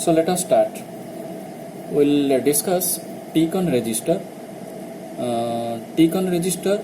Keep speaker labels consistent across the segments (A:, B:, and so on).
A: So let us start. We'll discuss TCON register. TCON register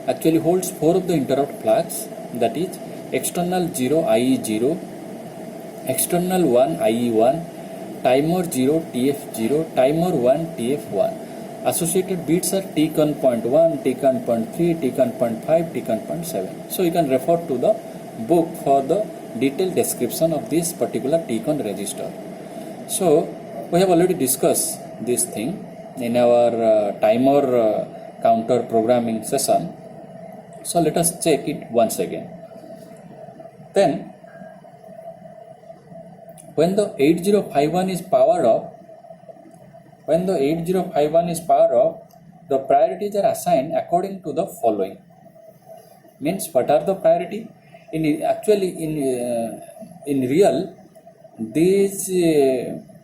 A: actually holds 4 of the interrupt flags, that is external 0 IE0, external 1 IE1, timer 0 TF0, timer 1 TF1. Associated bits are TCON point 1, TCON point 3, TCON point 5, TCON point 7. So you can refer to the book for the detailed description of this particular TCON register. So we have already discussed this thing in our timer counter programming session. So let us check it once again. Then when the 8051 is powered off, the priorities are assigned according to the following. Means what are the priority? In real, this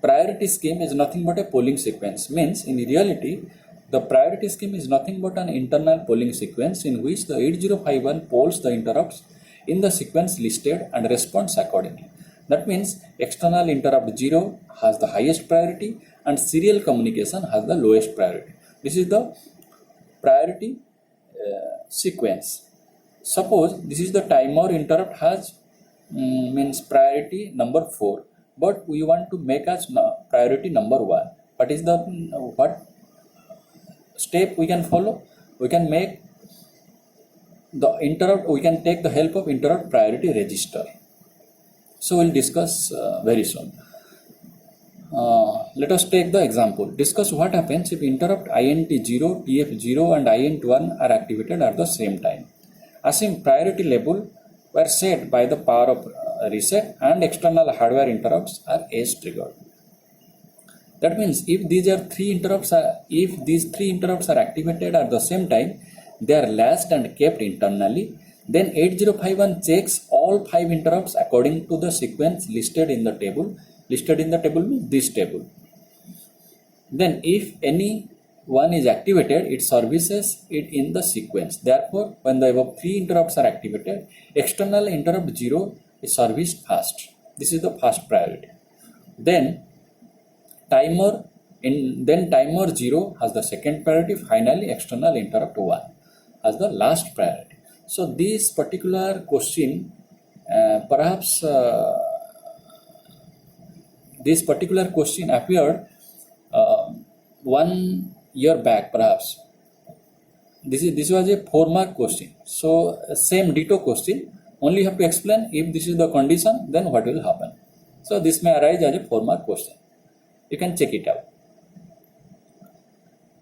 A: priority scheme is nothing but a polling sequence. Means in reality, the priority scheme is nothing but an internal polling sequence in which the 8051 polls the interrupts in the sequence listed and responds accordingly. That means external interrupt 0 has the highest priority and serial communication has the lowest priority. This is the priority sequence. Suppose this is the timer interrupt has means priority number 4, but we want to make as priority number 1. What step we can follow? We can make the interrupt, we can take the help of interrupt priority register. So we'll discuss very soon. Let us take the example. Discuss what happens if interrupt INT0, TF0 and INT1 are activated at the same time. Assume priority level were set by the power of reset and external hardware interrupts are edge triggered. That means if these three interrupts are activated at the same time, they are latched and kept internally. Then 8051 checks all 5 interrupts according to the sequence listed in the table. Listed in the table means this table. Then if any one is activated, it services it in the sequence. Therefore, when the above 3 interrupts are activated, external interrupt 0 is serviced first. This is the first priority. Then timer 0 has the second priority. Finally, external interrupt 1 has the last priority. So this particular question, this particular question appeared 1 year back, perhaps. This was a 4-mark question. So same ditto question. Only have to explain if this is the condition, then what will happen. So this may arise as a 4-mark question. You can check it out.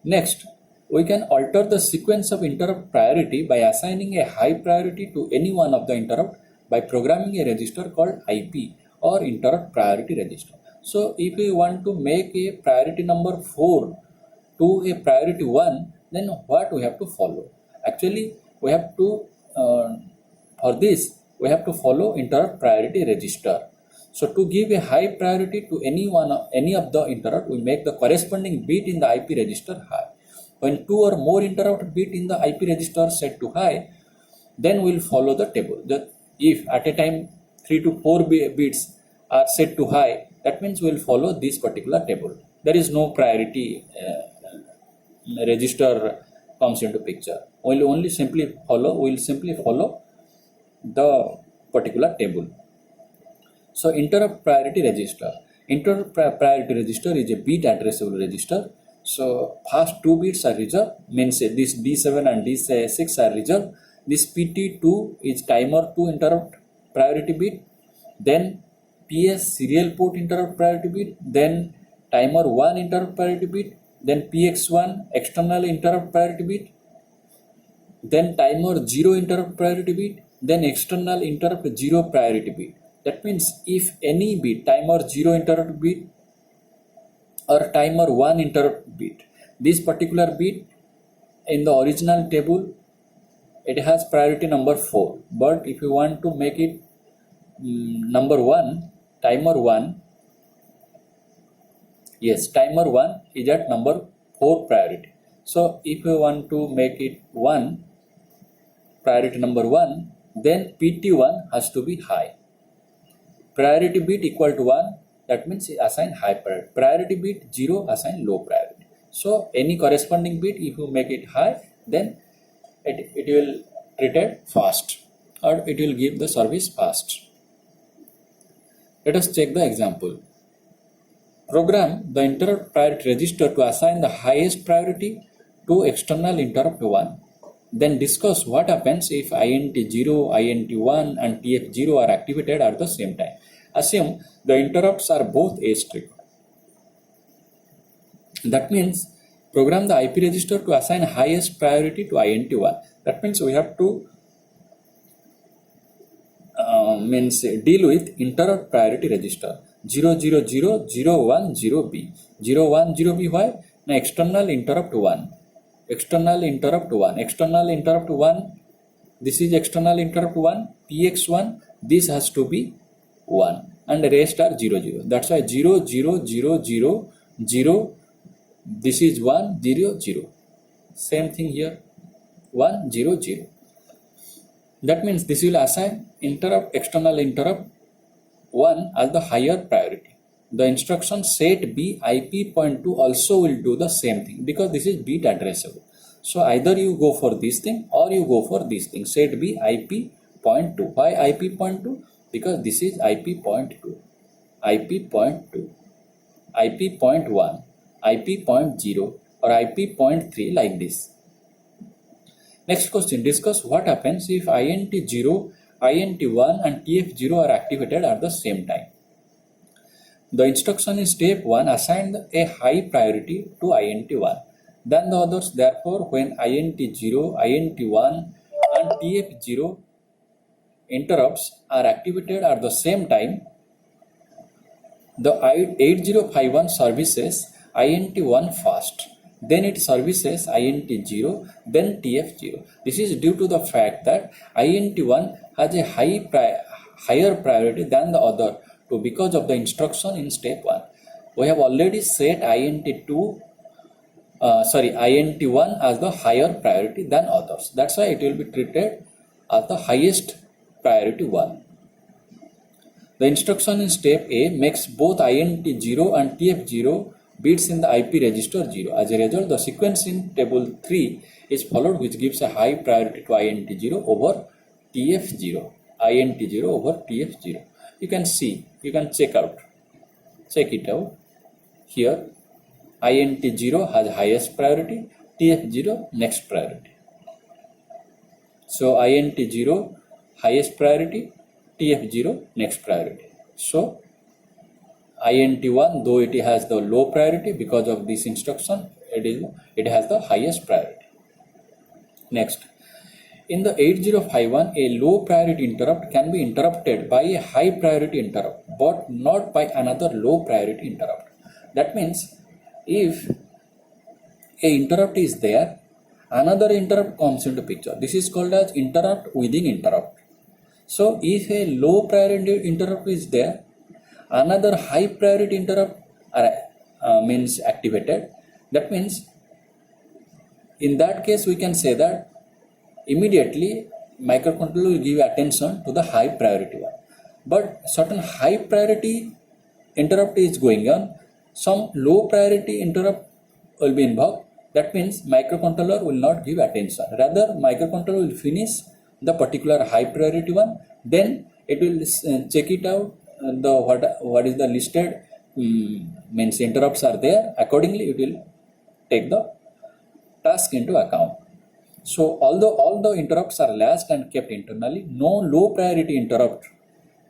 A: Next, we can alter the sequence of interrupt priority by assigning a high priority to any one of the interrupt by programming a register called IP or interrupt priority register. So if we want to make a priority number 4 to a priority 1, then what we have to follow? Actually, we have to for this we have to follow interrupt priority register. So to give a high priority to any of the interrupt, we make the corresponding bit in the IP register high. When 2 or more interrupt bit in the IP register set to high, then we will follow the table. If at a time 3 to 4 bits are set to high, that means we will follow this particular table. There is no priority register comes into picture. We will simply follow the particular table. So interrupt priority register. Interrupt priority register is a bit addressable register. So first 2 bits are reserved, means this D7 and D6 are reserved. This PT2 is timer 2 interrupt priority bit. Then PS serial port interrupt priority bit. Then timer 1 interrupt priority bit. Then PX1 external interrupt priority bit. Then timer 0 interrupt priority bit. Then external interrupt 0 priority bit. That means if any bit, timer 0 interrupt bit or timer 1 interrupt bit, this particular bit in the original table, it has priority number 4. But if you want to make it number 1, timer 1, yes, timer 1 is at number 4 priority. So if you want to make it 1, priority number 1, then PT1 has to be high. Priority bit equal to 1, that means assign high priority. Priority bit 0, assign low priority. So any corresponding bit, if you make it high, then it will treated fast, or it will give the service fast. Let us check the example. Program the interrupt priority register to assign the highest priority to external interrupt 1. Then discuss what happens if INT 0, INT 1 and TF 0 are activated at the same time. Assume the interrupts are both asterisk. That means program the IP register to assign highest priority to INT 1. That means we have to deal with interrupt priority register 0000110B. 010B why? Now external interrupt 1. External interrupt 1. External interrupt 1. This is external interrupt 1. PX1. This has to be 1. And the rest are 00. That's why 00000. This is 100. Same thing here. 100. That means this will assign interrupt external interrupt 1 as the higher priority. The instruction set B IP.2 also will do the same thing because this is bit addressable. So either you go for this thing or you go for this thing. Set B IP.2. Why IP.2? Because this is IP.2, IP.2, IP.1, IP.0 or IP.3 like this. Next question, discuss what happens if INT 0, INT 1 and TF 0 are activated at the same time. The instruction in step 1 assigned a high priority to INT 1 than the others. Therefore, when INT 0, INT 1 and TF 0 interrupts are activated at the same time, the 8051 services INT 1 first. Then it services INT 0, then TF 0. This is due to the fact that INT 1 has a higher priority than the other two because of the instruction in step 1. We have already set INT 1 as the higher priority than others. That's why it will be treated as the highest priority 1. The instruction in step A makes both INT 0 and TF 0 bits in the IP register 0. As a result, the sequence in table 3 is followed, which gives a high priority to INT 0 over TF 0. INT 0 over TF 0. You can see, you can check it out. Here, INT 0 has highest priority, TF 0 next priority. So INT 0 highest priority, TF 0 next priority. So INT 1, though it has the low priority because of this instruction, it has the highest priority. Next, in the 8051, a low priority interrupt can be interrupted by a high priority interrupt, but not by another low priority interrupt. That means if a interrupt is there, another interrupt comes into picture. This is called as interrupt within interrupt. So if a low priority interrupt is there, another high priority interrupt means activated. That means in that case we can say that immediately microcontroller will give attention to the high priority one. But certain high priority interrupt is going on, some low priority interrupt will be involved. That means microcontroller will not give attention. Rather, microcontroller will finish the particular high priority one, then it will check it out what is the listed means interrupts are there. Accordingly, it will take the task into account. So although all the interrupts are latched and kept internally, no low priority interrupt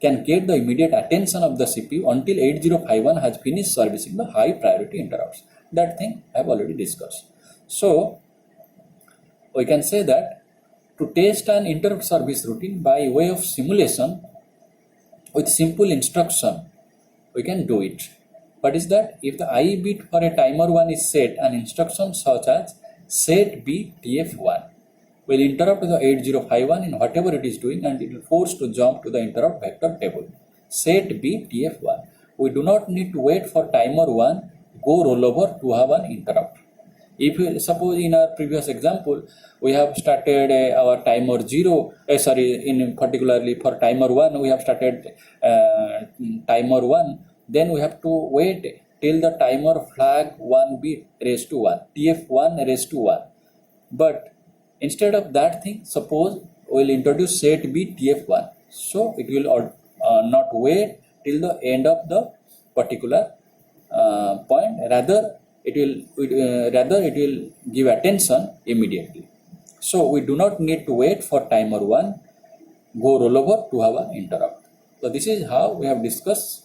A: can get the immediate attention of the CPU until 8051 has finished servicing the high priority interrupts. That thing I have already discussed. So we can say that to test an interrupt service routine by way of simulation with simple instruction, we can do it. What is that? If the I bit for a timer 1 is set, an instruction such as set B TF1 will interrupt the 8051 in whatever it is doing and it will force to jump to the interrupt vector table. Set B TF1. We do not need to wait for timer 1 go rollover to have an interrupt. If you suppose in our previous example, we have started our timer 0, in particularly for timer 1, we have started timer 1 then we have to wait till the timer flag 1 be raised to 1, TF1 raised to 1. But instead of that thing, suppose we'll introduce set B TF1. So it will not wait till the end of the particular point. Rather it will give attention immediately. So we do not need to wait for timer 1 go rollover to have an interrupt. So this is how we have discussed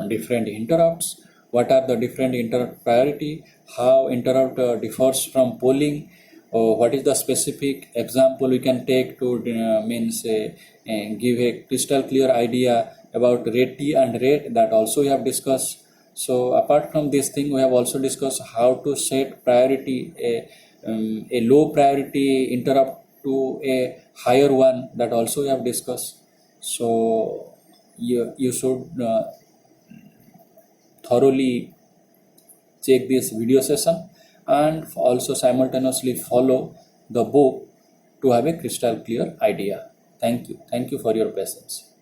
A: different interrupts. What are the different interrupt priority, how interrupt differs from polling, what is the specific example we can take to give a crystal clear idea about rate T and rate, that also we have discussed. So apart from this thing, we have also discussed how to set priority, a low priority interrupt to a higher one, that also we have discussed. So you should thoroughly check this video session and also simultaneously follow the book to have a crystal clear idea. Thank you for your patience.